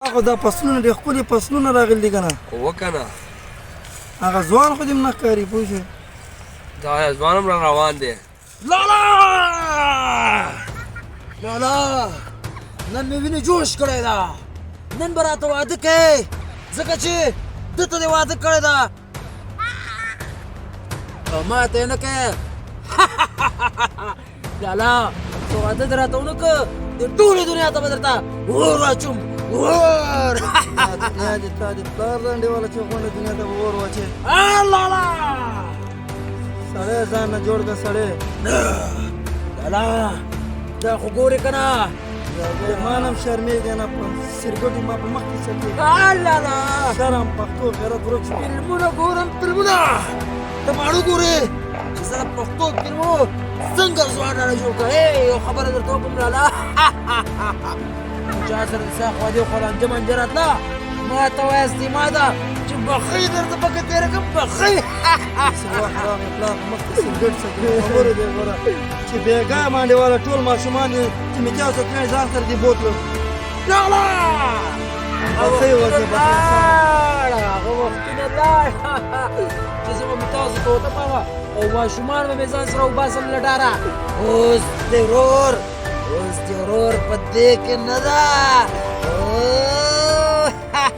هغه دا فصلونه ډېر ښکلي فصلونه راغلي دي که نه وکنه هغه ځوان خو دې نه ښکاري پوه شوې دا ځوان هم را روان دی لالا لالا نن مې وینې جوش کړی ده نن به راته واده کوې ځکه چې ده ته دې واده کړی ده او ما ته یې نه کوې لالا که واده دې راته ونه کړه د ټولې دنیا ته به درته اور واچوم اور یا دې تا دې پلار لنډې والا چې غونډه دنیا ته به اور واچې لالا سړی ځان نه جوړ کړه سړی لالا دا خو ګورې که نه ما نه هم شرمېږي نه په سرګټې ما په مخ کې څکې لالا شرم پښتو غیرت ورک شو فلمونه ګورم فلمونه ته ماړو ګورې چې زه د پښتو فلمونو څنګه ځوان را جوړ کړه یو خبره درته وکړم لالا چا سره د ساق وادي وخوړه انجم انجه راتله ما ته وایاستې ما ده چې بخۍ درته پکې تېره کړم بخۍ څه وخت راغی پلار په مخ کې سرګټ څکې خبرې دی ګوره چې بېګا باندې والا ټول ماشومان دي چې میتیاو څه کړی ځان سره دې بوتلو لالا بخۍ وځي بخۍ هغه وختونه لاړ چې زه به مې تاسو ته وتپمه او ماشومان به مې ځان سره وباسم له ډاره اوس دې ورور په دې کې نه ده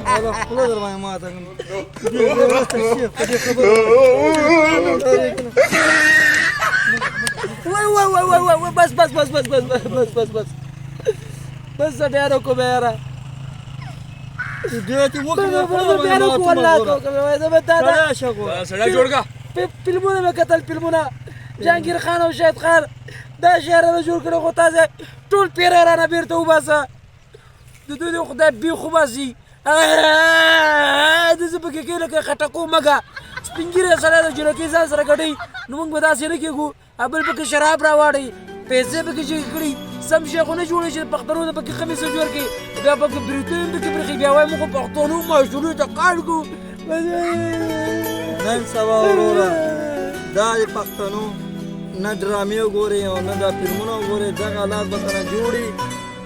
والا خوله در باندې ماته کړم دې وروسته شیخ په دې خبرو وای بس ډېر وکړو بیا یاره دې ته وکړه بیا وکړو والله ته وکړه زه به تا ته سړی جوړ کا فلمونه مې کتل فلمونه جهانګیر خان او شاهد خان دا شعرونه جوړ کړي خو تاسې ټول پیره رانه بېرته وباسه د دوی د خدای بیخ وباسي داسې پکې کوي لکه خټکو مږه سپین ږیری سړی د جلکۍ ځان سره ګډوي نو موږ به داسې نه کېږو بل پکې شراب راواړئ پیسې پکې جګې کړي سم شیخونه جوړوي چې پښتنو د پکې خمیسه جوړ کړي بیا پکې بریتو هم پکې برېښي بیا وایي موږ پښتنو ماشومانو ته کار کوو نن سبا وروره دا د پښتنو نه ډرامې وګورې او نه دا فلمونه وګورې دغه حالات به سره جوړي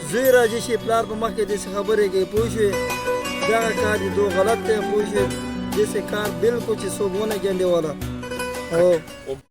زوی راځي چې پلار په مخ کې داسې خبرې کوي پوه شوې دغه کار دې دو غلط دی پوه شوې داسې کار بلکل چې څوک ونه ګنډې والا هو